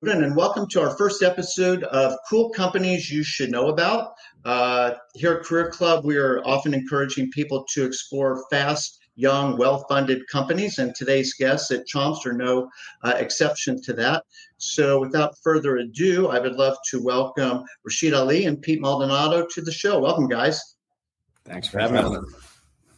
And welcome to our first episode of Cool Companies You Should Know About. Here at Career Club, we are often encouraging people to explore fast, young, well-funded companies, and today's guests at Chomps are no exception to that. So without further ado, I would love to welcome Rashid Ali and Pete Maldonado to the show. Welcome, guys. Thanks for having us.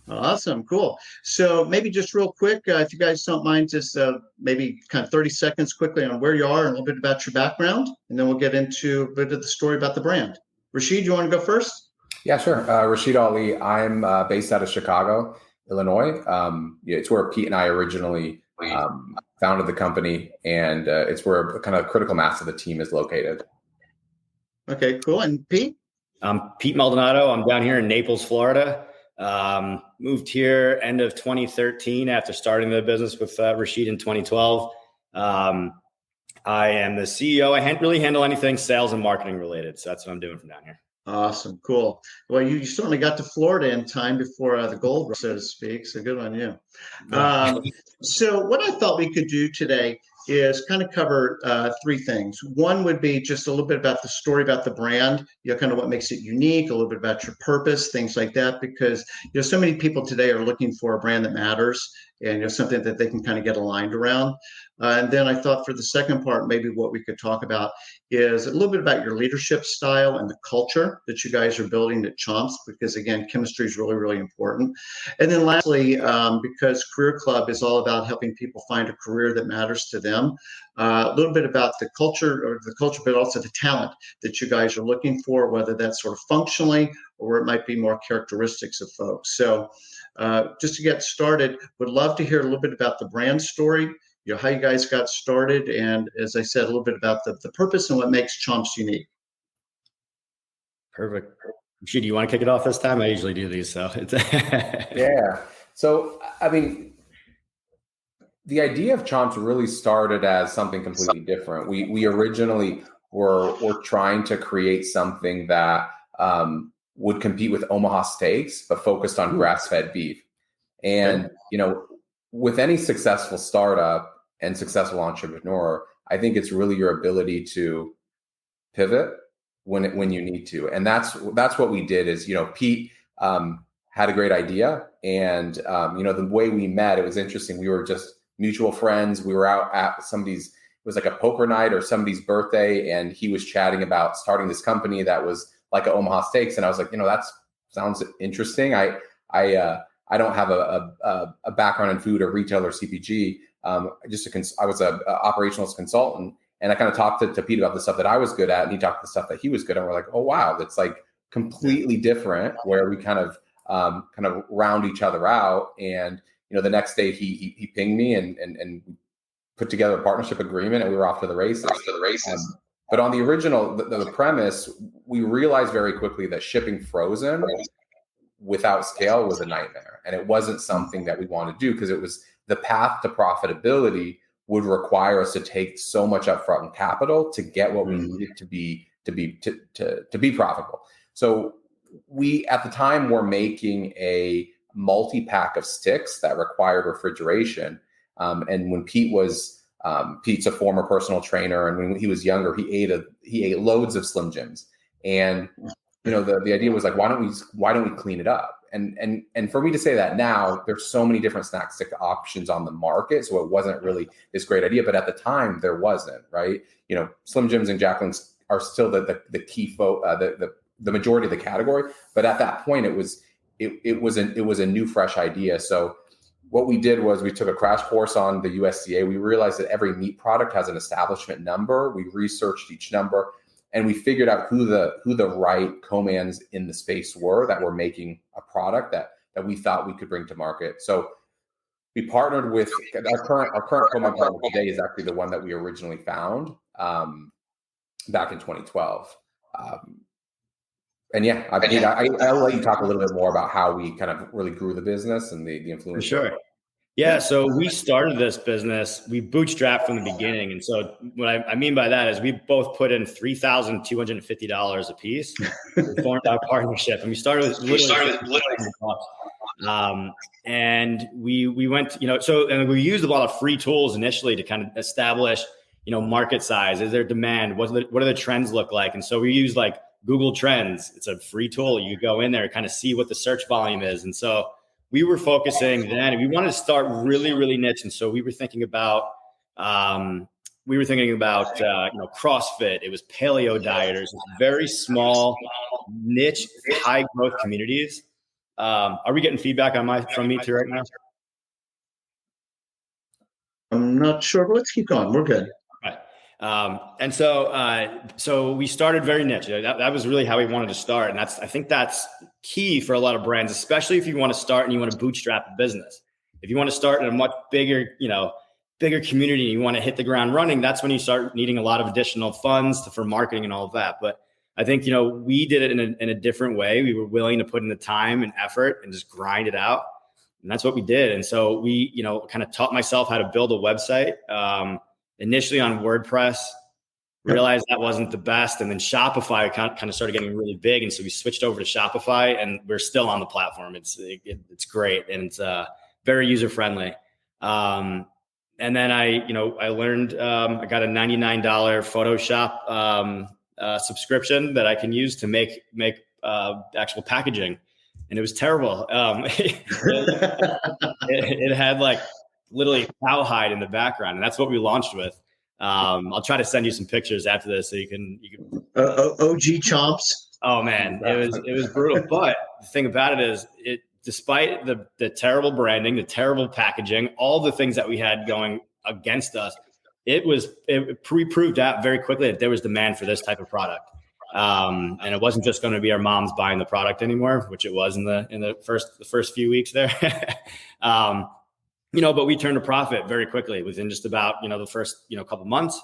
Awesome. Cool. So maybe just real quick, if you guys don't mind, just maybe kind of 30 seconds quickly on where you are and a little bit about your background, and then we'll get into a bit of the story about the brand. Rashid, you want to go first? Yeah, sure. Rashid Ali. I'm based out of Chicago, Illinois. It's where Pete and I originally founded the company, and it's where kind of critical mass of the team is located. Okay, cool. And Pete? I'm Pete Maldonado. I'm down here in Naples, Florida. Moved here end of 2013 after starting the business with Rashid in 2012. I am the CEO. I really handle anything sales and marketing related. So that's what I'm doing from down here. Awesome. Cool. Well, you certainly got to Florida in time before the gold rush, so to speak. So good on you. So what I thought we could do today is kind of cover three things. One would be just a little bit about the story about the brand, kind of what makes it unique, a little bit about your purpose, things like that, because, so many people today are looking for a brand that matters and, something that they can kind of get aligned around. And then I thought for the second part, maybe what we could talk about is a little bit about your leadership style and the culture that you guys are building at Chomps, because again, chemistry is really, really important. And then lastly, because Career Club is all about helping people find a career that matters to them, a little bit about the culture, but also the talent that you guys are looking for, whether that's sort of functionally or it might be more characteristics of folks. So just to get started, would love to hear a little bit about the brand story, how you guys got started, and as I said, a little bit about the purpose and what makes Chomps unique. Perfect. Rashid, do you want to kick it off this time? I usually do these, so it's Yeah. So, I mean, the idea of Chomps really started as something completely different. We originally were trying to create something that would compete with Omaha Steaks, but focused on grass-fed beef. And, with any successful startup and successful entrepreneur, I think it's really your ability to pivot when you need to. And that's what we did is, Pete had a great idea. And, the way we met, it was interesting. We were just mutual friends. We were out at it was like a poker night or somebody's birthday. And he was chatting about starting this company that was like a Omaha Steaks. And I was like, that sounds interesting. I don't have a background in food or retail or CPG. I was an operationalist consultant, and I kind of talked to Pete about the stuff that I was good at, and he talked the stuff that he was good at. And we're like, oh wow, that's like completely different, where we kind of round each other out. And the next day he pinged me and put together a partnership agreement, and we were off to the races. But on the original, the premise, we realized very quickly that shipping frozen without scale was a nightmare. And it wasn't something that we wanted to do, because it was the path to profitability would require us to take so much upfront capital to get what we needed to be profitable. So we, at the time, were making a multi-pack of sticks that required refrigeration. And when Pete's a former personal trainer, and when he was younger, he ate loads of Slim Jims. And the idea was like, why don't we clean it up? And for me to say that now, there's so many different snack stick options on the market, so it wasn't really this great idea. But at the time, there wasn't, right? Slim Jims and Jacqueline's are still the key the majority of the category. But at that point, it was a new, fresh idea. So what we did was we took a crash course on the USDA. We realized that every meat product has an establishment number. We researched each number, and we figured out who the right co-mans in the space were that were making a product that we thought we could bring to market. So we partnered with our current co-man partner today is actually the one that we originally found back in 2012. And yeah, I'll let you talk a little bit more about how we kind of really grew the business and the influence. For sure. Yeah. So we started this business, we bootstrapped from the beginning. And so what I mean by that is we both put in $3,250 a piece. We formed our partnership, and we started with literally and we went, and we used a lot of free tools initially to kind of establish, market size? Is there demand? What do the trends look like? And so we use like Google Trends. It's a free tool. You go in there and kind of see what the search volume is. And so we were focusing then, and we wanted to start really, really niche. And so we were thinking about, CrossFit. It was paleo dieters, very small, niche, high growth communities. Are we getting feedback from me too right now? I'm not sure, but let's keep going. We're good. Right. And so we started very niche. That was really how we wanted to start. And I think that's key for a lot of brands, especially if you want to start and you want to bootstrap a business. If you want to start in a much bigger community, and you want to hit the ground running, that's when you start needing a lot of additional funds for marketing and all of that. But I think, we did it in a different way. We were willing to put in the time and effort and just grind it out. And that's what we did. And so we, kind of taught myself how to build a website, initially on WordPress, realized that wasn't the best. And then Shopify kind of started getting really big. And so we switched over to Shopify, and we're still on the platform. It's great. And it's very user-friendly. And then I learned, I got a $99 Photoshop subscription that I can use to make actual packaging. And it was terrible. It had like literally cowhide in the background, and that's what we launched with. I'll try to send you some pictures after this so you can. OG Chomps. Oh man, it was brutal. But the thing about it is, despite the terrible branding, the terrible packaging, all the things that we had going against us, we proved out very quickly that there was demand for this type of product. And it wasn't just going to be our moms buying the product anymore, which it was in the first few weeks there. But we turned a profit very quickly within just about, the first, couple months.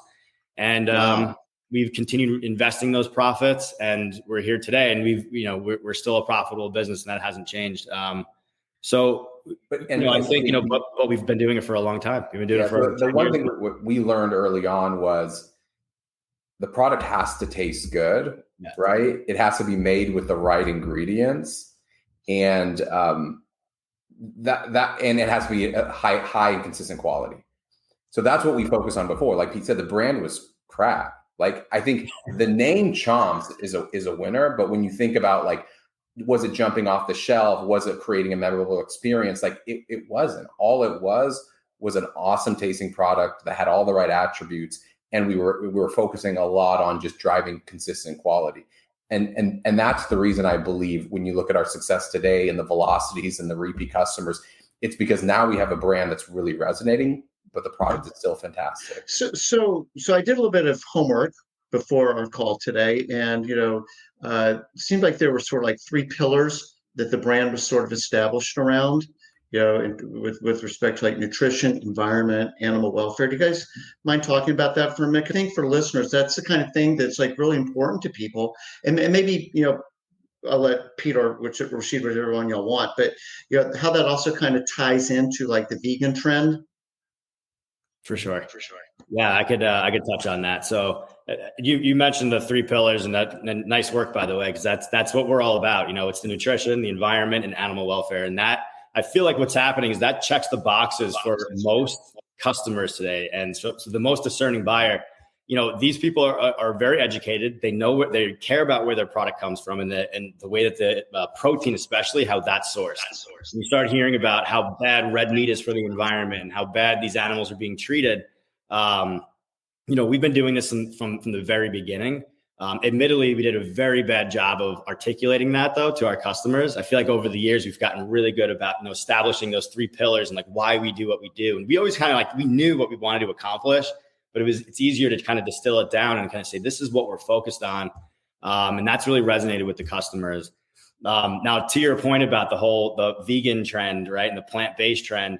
And we've continued investing those profits, and we're here today, and we're still a profitable business, and that hasn't changed. I think, but we've been doing it for a long time. We've been doing it for the one thing that we learned early on was the product has to taste good, right? It has to be made with the right ingredients, and and it has to be a high and consistent quality. So that's what we focused on before. Like Pete said, the brand was crap. Like, I think the name Chomps is a winner, but when you think about, like, was it jumping off the shelf? Was it creating a memorable experience? Like, it wasn't. All it was an awesome tasting product that had all the right attributes. And we were focusing a lot on just driving consistent quality. And that's the reason I believe when you look at our success today and the velocities and the repeat customers, it's because now we have a brand that's really resonating, but the product is still fantastic. So I did a little bit of homework before our call today, and it seemed like there were sort of like three pillars that the brand was sort of established around. With respect to like nutrition, environment, animal welfare. Do you guys mind talking about that for a minute? I think for listeners, that's the kind of thing that's like really important to people. And maybe, I'll let Peter, Rashid, whichever one y'all want, but how that also kind of ties into like the vegan trend. For sure. Yeah, I could touch on that. So you mentioned the three pillars, and nice work, by the way, because that's what we're all about. It's the nutrition, the environment, and animal welfare. And that, I feel like what's happening is that checks the boxes for most customers today. And so the most discerning buyer, these people are very educated. They know what they care about, where their product comes from, and the way that the protein, especially how that's sourced. We start hearing about how bad red meat is for the environment and how bad these animals are being treated. We've been doing this from the very beginning. Admittedly, we did a very bad job of articulating that, though, to our customers. I feel like over the years, we've gotten really good about establishing those three pillars and like why we do what we do. And we always kind of we knew what we wanted to accomplish, but it's easier to kind of distill it down and kind of say, this is what we're focused on. And that's really resonated with the customers. Now, to your point about the vegan trend, right, and the plant-based trend,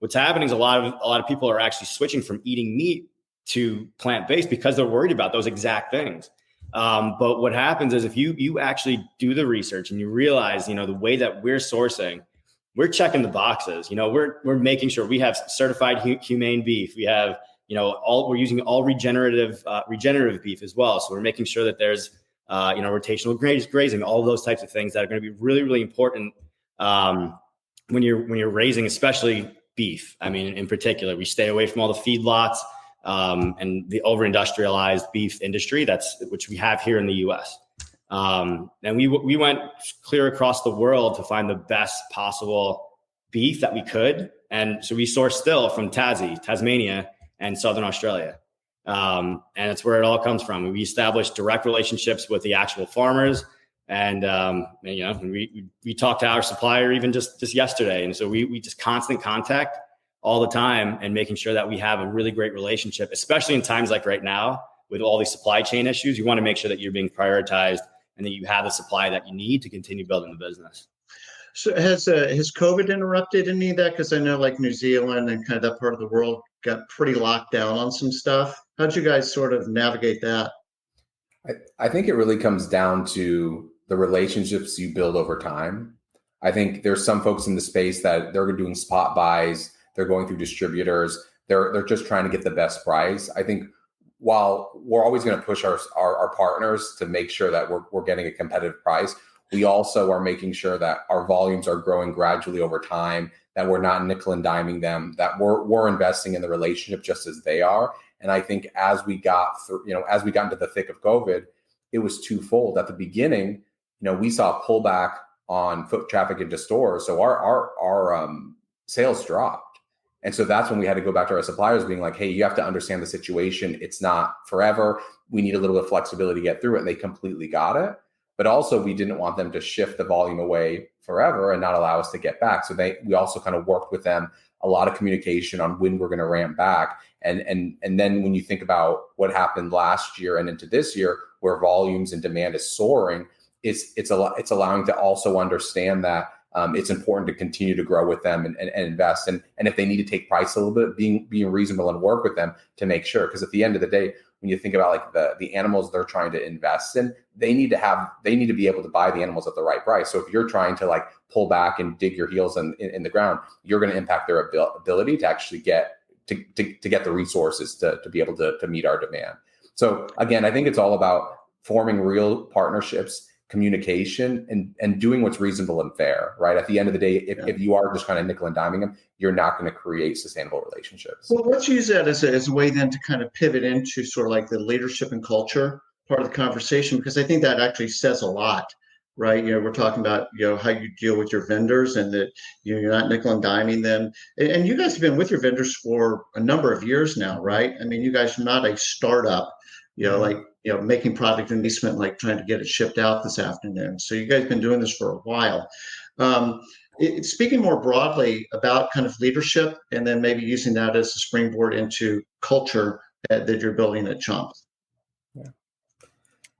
what's happening is a lot of people are actually switching from eating meat to plant-based because they're worried about those exact things. But what happens is if you actually do the research and you realize, the way that we're sourcing, we're checking the boxes. We're making sure we have certified humane beef. We have, we're using all regenerative beef as well. So we're making sure that there's, rotational grazing, all those types of things that are going to be really, really important when you're raising, especially beef. I mean, in particular, we stay away from all the feedlots. and the over-industrialized beef industry which we have here in the U.S. And we went clear across the world to find the best possible beef that we could. And so we source still from Tasmania, and Southern Australia. And it's where it all comes from. We established direct relationships with the actual farmers. And we talked to our supplier even just yesterday. And so we just constant contact all the time and making sure that we have a really great relationship, especially in times like right now with all these supply chain issues. You want to make sure that you're being prioritized and that you have the supply that you need to continue building the business. So has COVID interrupted any of that? Because I know like New Zealand and kind of that part of the world got pretty locked down on some stuff. How'd you guys sort of navigate that? I think it really comes down to the relationships you build over time. I think there's some folks in the space that they're doing spot buys. They're going through distributors. They're just trying to get the best price. I think while we're always going to push our partners to make sure that we're getting a competitive price, we also are making sure that our volumes are growing gradually over time, that we're not nickel and diming them, that we're investing in the relationship just as they are. And I think as we got into the thick of COVID, it was twofold. At the beginning, we saw a pullback on foot traffic into stores. So our sales dropped. And so that's when we had to go back to our suppliers being like, hey, you have to understand the situation. It's not forever. We need a little bit of flexibility to get through it. And they completely got it. But also we didn't want them to shift the volume away forever and not allow us to get back. So we also kind of worked with them, a lot of communication on when we're going to ramp back. And then when you think about what happened last year and into this year, where volumes and demand is soaring, it's allowing to also understand that it's important to continue to grow with them and invest. And if they need to take price a little bit, being reasonable and work with them to make sure. Because at the end of the day, when you think about like the animals they're trying to invest in, they need to be able to buy the animals at the right price. So if you're trying to like pull back and dig your heels in the ground, you're going to impact their ability to actually get the resources to be able to meet our demand. So again, I think it's all about forming real partnerships, communication, and doing what's reasonable and fair, right? At the end of the day, if you are just kind of nickel and diming them, you're not going to create sustainable relationships. Well, let's use that as a way then to kind of pivot into sort of like the leadership and culture part of the conversation, because I think that actually says a lot, right? We're talking about, how you deal with your vendors and that, you're not nickel and diming them. And you guys have been with your vendors for a number of years now, right? I mean, you guys are not a startup, making product investment, like trying to get it shipped out this afternoon. So you guys have been doing this for a while. Speaking more broadly about kind of leadership, and then maybe using that as a springboard into culture that you're building at Chomps. Yeah,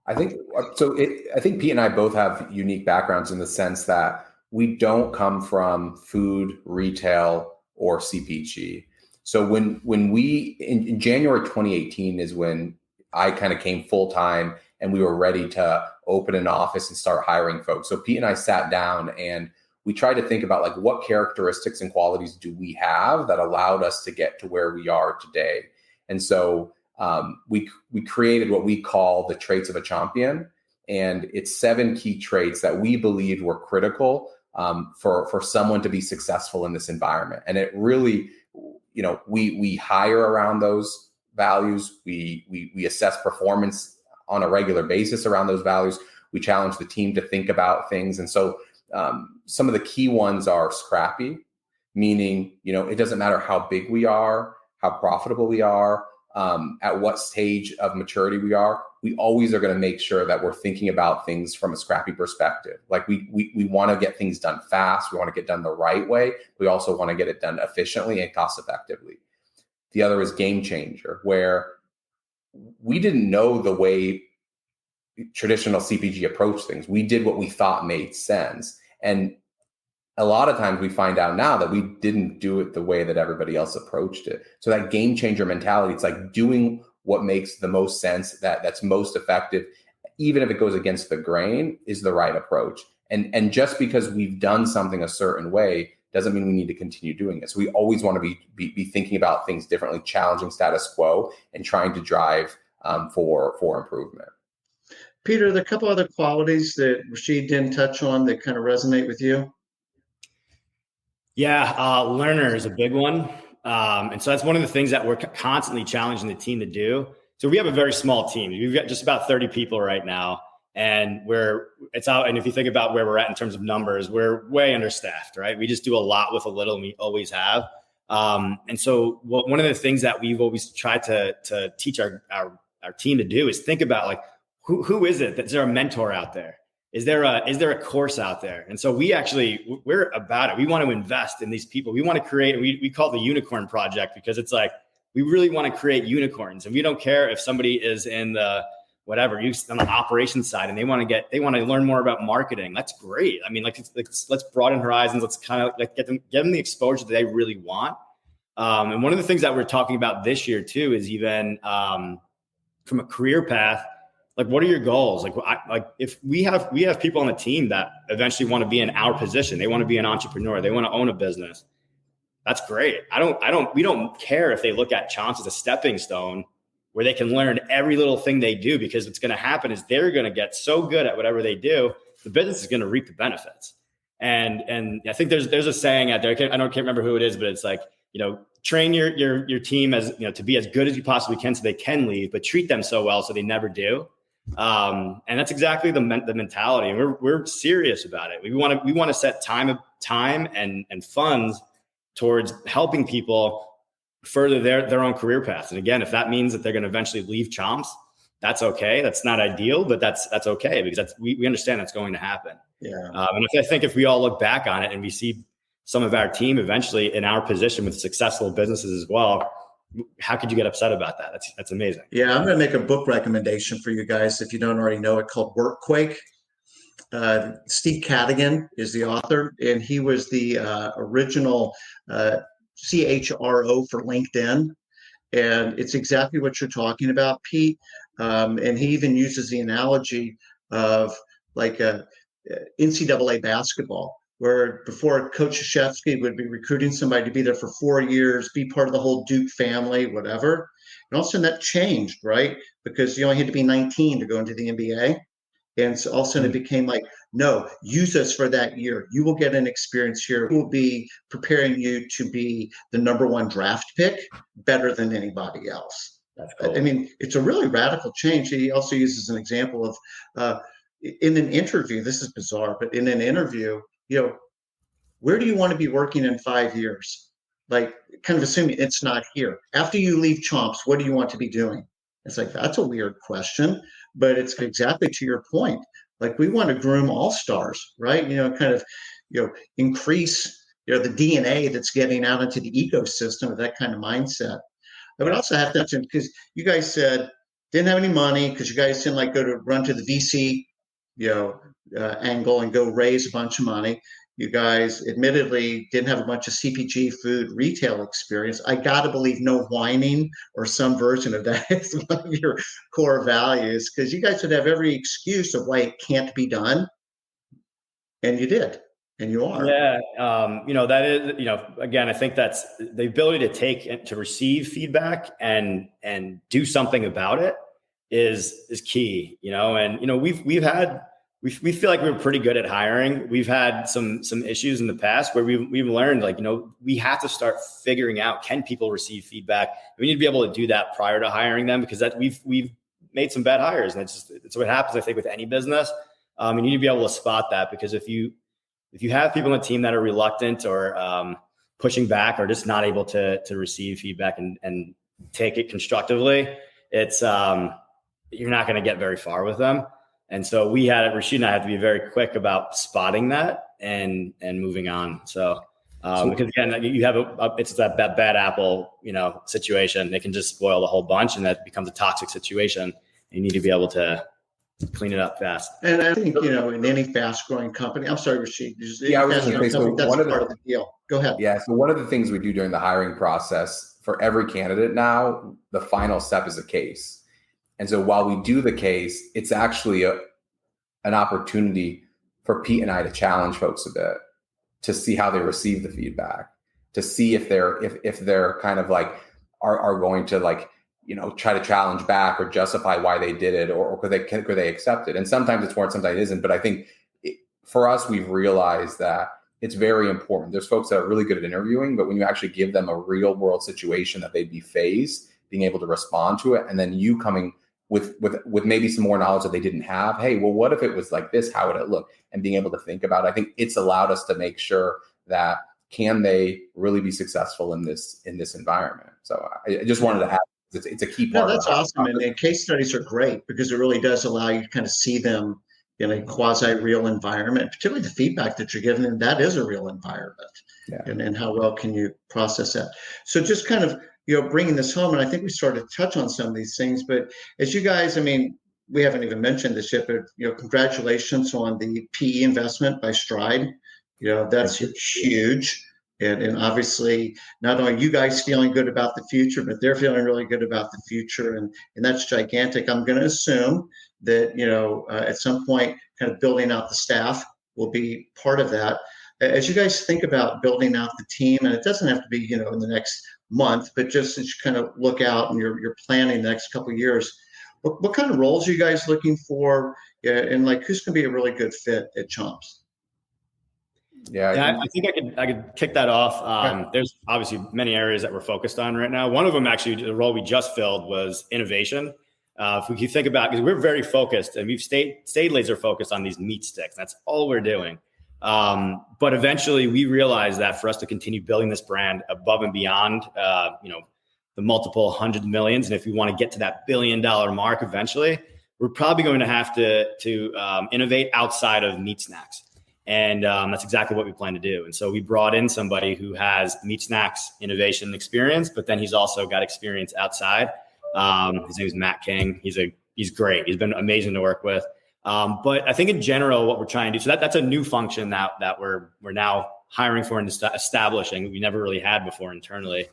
I think so. I think Pete and I both have unique backgrounds in the sense that we don't come from food, retail, or CPG. So when we in January 2018 is when I kind of came full time and we were ready to open an office and start hiring folks. So Pete and I sat down and we tried to think about like what characteristics and qualities do we have that allowed us to get to where we are today. And so we created what we call the traits of a champion. And it's 7 key traits that we believed were critical for someone to be successful in this environment. And it really, we hire around those values. We assess performance on a regular basis around those values. We challenge the team to think about things. And so some of the key ones are scrappy, meaning, it doesn't matter how big we are, how profitable we are, at what stage of maturity we are, we always are going to make sure that we're thinking about things from a scrappy perspective. Like we want to get things done fast. We want to get done the right way. We also want to get it done efficiently and cost effectively. The other is game changer, where we didn't know the way traditional CPG approach things. We did what we thought made sense. And a lot of times we find out now that we didn't do it the way that everybody else approached it. So that game changer mentality, it's like doing what makes the most sense, that's most effective, even if it goes against the grain, is the right approach. And just because we've done something a certain way doesn't mean we need to continue doing it. So we always want to be thinking about things differently, challenging status quo, and trying to drive for improvement. Peter, there are a couple other qualities that Rashid didn't touch on that kind of resonate with you. Yeah, learner is a big one. And so that's one of the things that we're constantly challenging the team to do. So we have a very small team. We've got just about 30 people right now. And it's out. And if you think about where we're at in terms of numbers, we're way understaffed, right? We just do a lot with a little, and we always have. And so one of the things that we've always tried to teach our team to do is think about like, who is it? Is there a mentor out there? Is there a course out there? And so we're about it. We want to invest in these people. We want to create, we call it the unicorn project, because it's like, we really want to create unicorns, and we don't care if somebody is in the whatever on the operations side and they want to learn more about marketing. That's great. I mean, let's broaden horizons. Let's kind of like get them the exposure that they really want. And one of the things that we're talking about this year too is even from a career path. Like, what are your goals? Like if we have people on the team that eventually want to be in our position, they want to be an entrepreneur, they want to own a business. That's great. We don't care if they look at Chomps as a stepping stone where they can learn every little thing they do, because what's going to happen is they're going to get so good at whatever they do, the business is going to reap the benefits. And I think there's a saying out there. I can't remember who it is, but it's like, train your team as, to be as good as you possibly can so they can leave, but treat them so well so they never do. And that's exactly the mentality. And we're serious about it. We want to set time and funds towards helping people further their own career paths. And again, if that means that they're going to eventually leave Chomps, that's okay. That's not ideal, but that's okay, because we understand that's going to happen. Yeah. And I think if we all look back on it and we see some of our team eventually in our position with successful businesses as well, how could you get upset about that? That's amazing. Yeah, I'm going to make a book recommendation for you guys if you don't already know it, called Workquake. Steve Cadigan is the author, and he was the original CHRO for LinkedIn. And it's exactly what you're talking about, Pete. And he even uses the analogy of like NCAA basketball, where before Coach Krzyzewski would be recruiting somebody to be there for 4 years, be part of the whole Duke family, whatever. And all of a sudden that changed, right? Because you only had to be 19 to go into the NBA. And so all of a sudden it became like, no, use us for that year. You will get an experience here. We'll be preparing you to be the number one draft pick better than anybody else. That's cool. I mean, it's a really radical change. He also uses an example of in an interview, this is bizarre, but in an interview, where do you want to be working in 5 years? Like, kind of assuming it's not here. After you leave Chomps, what do you want to be doing? It's like, that's a weird question, but it's exactly to your point. Like, we want to groom all-stars, right? Kind of, increase, the DNA that's getting out into the ecosystem with that kind of mindset. I would also have to mention, because you guys said didn't have any money because you guys didn't run to the VC, angle and go raise a bunch of money. You guys admittedly didn't have a bunch of CPG food retail experience. I got to believe no whining or some version of that is one of your core values, because you guys would have every excuse of why it can't be done. And you did, and you are. Yeah. That is, again, I think that's the ability to take and to receive feedback and do something about it is key, and we feel like we're pretty good at hiring. We've had some issues in the past where we've learned, we have to start figuring out, can people receive feedback? We need to be able to do that prior to hiring them, because that we've made some bad hires, and it's what happens, I think, with any business. You need to be able to spot that, because if you have people on the team that are reluctant or pushing back or just not able to receive feedback and take it constructively, it's you're not going to get very far with them. And so Rashid and I have to be very quick about spotting that and moving on. So because again, you have it's that bad apple, situation. It can just spoil the whole bunch, and that becomes a toxic situation. You need to be able to clean it up fast. And I think, in any fast growing company, I'm sorry, Rashid. I was going to say, so that's part of the deal. Go ahead. Yeah. So one of the things we do during the hiring process for every candidate now, the final step is a case. And so while we do the case, it's actually an opportunity for Pete and I to challenge folks a bit, to see how they receive the feedback, to see if they're kind of like are going to try to challenge back or justify why they did it, or could they accept it? And sometimes it's worth, sometimes it isn't. But I think for us, we've realized that it's very important. There's folks that are really good at interviewing, but when you actually give them a real world situation that they'd be faced, being able to respond to it, and then you coming with maybe some more knowledge that they didn't have. Hey, well, what if it was like this? How would it look? And being able to think about it, I think it's allowed us to make sure that can they really be successful in this environment. So I just wanted to add, it's a key part. No, that's awesome. And case studies are great because it really does allow you to kind of see them in a quasi-real environment, particularly the feedback that you're giving them. That is a real environment. Yeah. And how well can you process that? So just kind of, bringing this home, and I think we started to touch on some of these things, but as you guys, I mean, we haven't even mentioned this yet, but, congratulations on the PE investment by Stride. That's huge. And obviously, not only you guys feeling good about the future, but they're feeling really good about the future. And that's gigantic. I'm going to assume that, at some point, kind of building out the staff will be part of that. As you guys think about building out the team, and it doesn't have to be, in the next month, but just as you kind of look out and you're planning the next couple of years, what kind of roles are you guys looking for? And like, who's going to be a really good fit at Chomps? Yeah, I think I could kick that off. There's obviously many areas that we're focused on right now. One of them, actually, the role we just filled was innovation. If we think about, because we're very focused and we've stayed laser focused on these meat sticks. That's all we're doing. But eventually we realized that for us to continue building this brand above and beyond, the multiple hundreds of millions, and if we want to get to that $1 billion mark eventually, we're probably going to have to innovate outside of meat snacks. And that's exactly what we plan to do. And so we brought in somebody who has meat snacks innovation experience, but then he's also got experience outside. His name is Matt King. He's great. He's been amazing to work with. But I think in general, what we're trying to do, so that's a new function that we're now hiring for and establishing. We never really had before internally.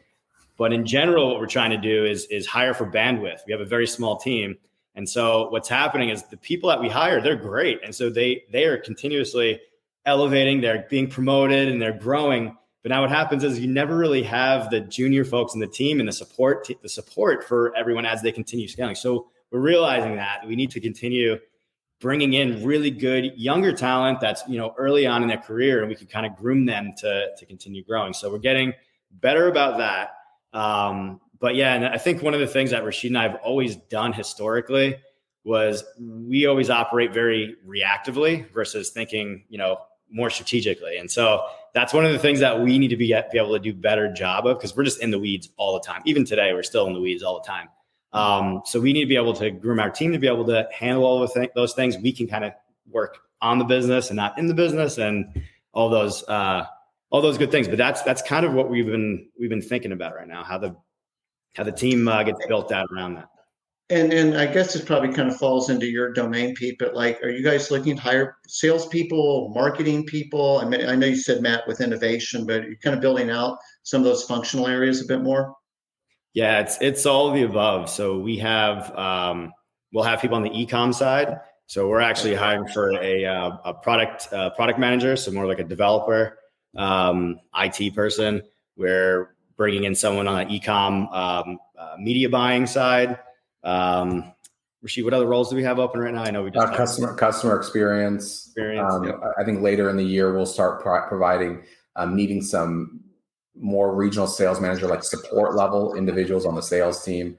But in general, what we're trying to do is hire for bandwidth. We have a very small team. And so what's happening is the people that we hire, they're great. And so they are continuously elevating, they're being promoted and they're growing. But now what happens is you never really have the junior folks in the team and the support for everyone as they continue scaling. So we're realizing that we need to continue bringing in really good younger talent that's, early on in their career, and we can kind of groom them to continue growing. So we're getting better about that. But yeah, and I think one of the things that Rashid and I have always done historically was we always operate very reactively versus thinking, more strategically. And so that's one of the things that we need to be able to do a better job of, because we're just in the weeds all the time. Even today, we're still in the weeds all the time. So we need to be able to groom our team to be able to handle all of those things. We can kind of work on the business and not in the business and all those good things. But that's kind of what we've been thinking about right now, how the team gets built out around that. And I guess it probably kind of falls into your domain, Pete, but like, are you guys looking to hire salespeople, marketing people? I mean, I know you said, Matt, with innovation, but you're kind of building out some of those functional areas a bit more? Yeah, it's all of the above. So we have, we'll have people on the e-com side. So we're actually hiring for a product manager. So more like a developer, IT person. We're bringing in someone on the e-com media buying side. Rashid, what other roles do we have open right now? I know we just customer experience. I think later in the year we'll start providing needing some more regional sales manager, like support level individuals on the sales team.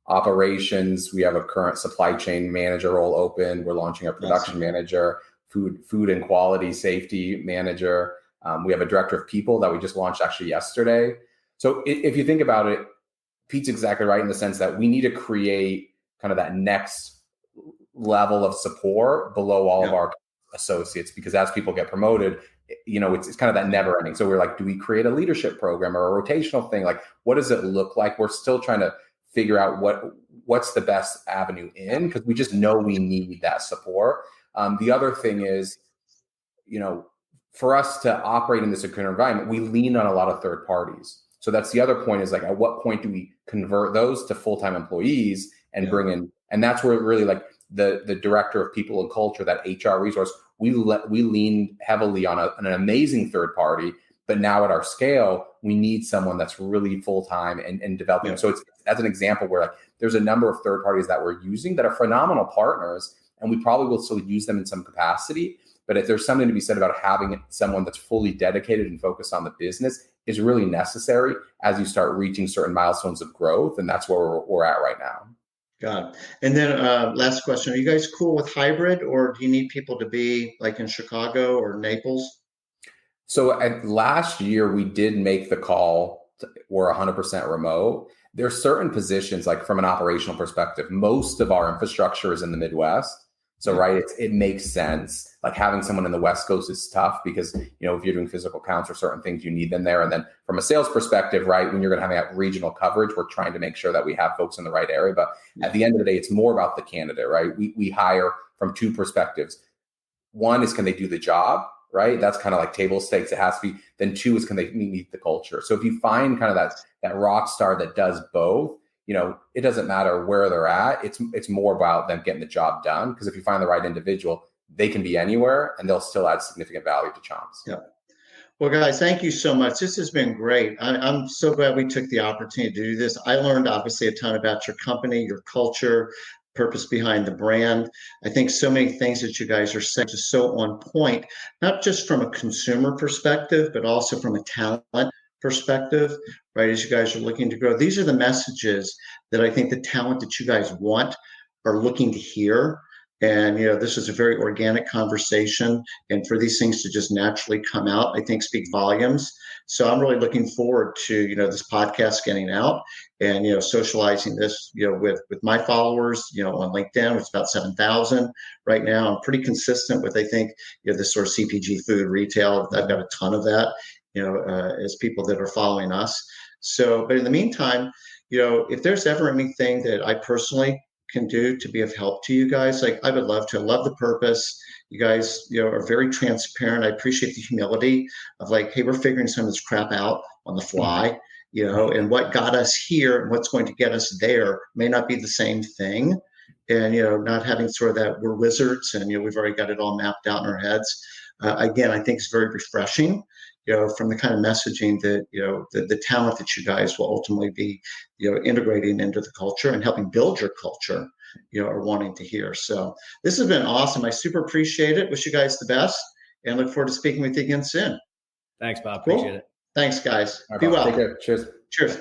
Operations, we have a current supply chain manager role open. We're launching a production manager, food and quality safety manager. We have a director of people that we just launched actually yesterday. So if you think about it, Pete's exactly right in the sense that we need to create kind of that next level of support below all of our associates, because as people get promoted, it's kind of that never ending. So we're like, do we create a leadership program or a rotational thing? Like, what does it look like? We're still trying to figure out what's the best avenue in, because we just know we need that support. The other thing is, for us to operate in this secure environment, we lean on a lot of third parties. So that's the other point, is like, at what point do we convert those to full-time employees and bring in, and that's where really like the director of people and culture, that HR resource, we lean heavily on an amazing third party, but now at our scale, we need someone that's really full-time and developing. Yeah. So it's, as an example, where like there's a number of third parties that we're using that are phenomenal partners, and we probably will still use them in some capacity, But if there's something to be said about having someone that's fully dedicated and focused on the business is really necessary as you start reaching certain milestones of growth. And that's where we're at right now. Got it. And then last question, are you guys cool with hybrid, or do you need people to be like in Chicago or Naples? So last year, we did make the call. We're 100% remote. There are certain positions, like from an operational perspective, most of our infrastructure is in the Midwest. So, right, it makes sense. Like having someone in the West Coast is tough because, if you're doing physical counts or certain things, you need them there. And then from a sales perspective, right, when you're going to have regional coverage, we're trying to make sure that we have folks in the right area. But at the end of the day, it's more about the candidate, right? We hire from two perspectives. One is, can they do the job? Right? That's kind of like table stakes. It has to be. Then two is, can they meet the culture? So if you find kind of that rock star that does both, it doesn't matter where they're at. It's more about them getting the job done. Because if you find the right individual, they can be anywhere and they'll still add significant value to Chomps. Yeah. Well, guys, thank you so much. This has been great. I'm so glad we took the opportunity to do this. I learned obviously a ton about your company, your culture, purpose behind the brand. I think so many things that you guys are saying is so on point, not just from a consumer perspective, but also from a talent perspective, right? As you guys are looking to grow, these are the messages that I think the talent that you guys want are looking to hear. And, this is a very organic conversation. And for these things to just naturally come out, I think speak volumes. So I'm really looking forward to, this podcast getting out and, socializing this, with my followers, on LinkedIn, which is about 7,000 right now. I'm pretty consistent with, I think, this sort of CPG food retail. I've got a ton of that, as people that are following us. So, but in the meantime, if there's ever anything that I personally can do to be of help to you guys, like I would love to. I love the purpose. You guys, are very transparent. I appreciate the humility of like, hey, we're figuring some of this crap out on the fly, and what got us here and what's going to get us there may not be the same thing. And, not having sort of that we're wizards and, we've already got it all mapped out in our heads. Again, I think it's very refreshing, from the kind of messaging that, the talent that you guys will ultimately be, integrating into the culture and helping build your culture, are wanting to hear. So this has been awesome. I super appreciate it. Wish you guys the best and look forward to speaking with you again soon. Thanks, Bob. Cool. Appreciate it. Thanks, guys. Right, be Bob. well. Take care. Cheers. Cheers.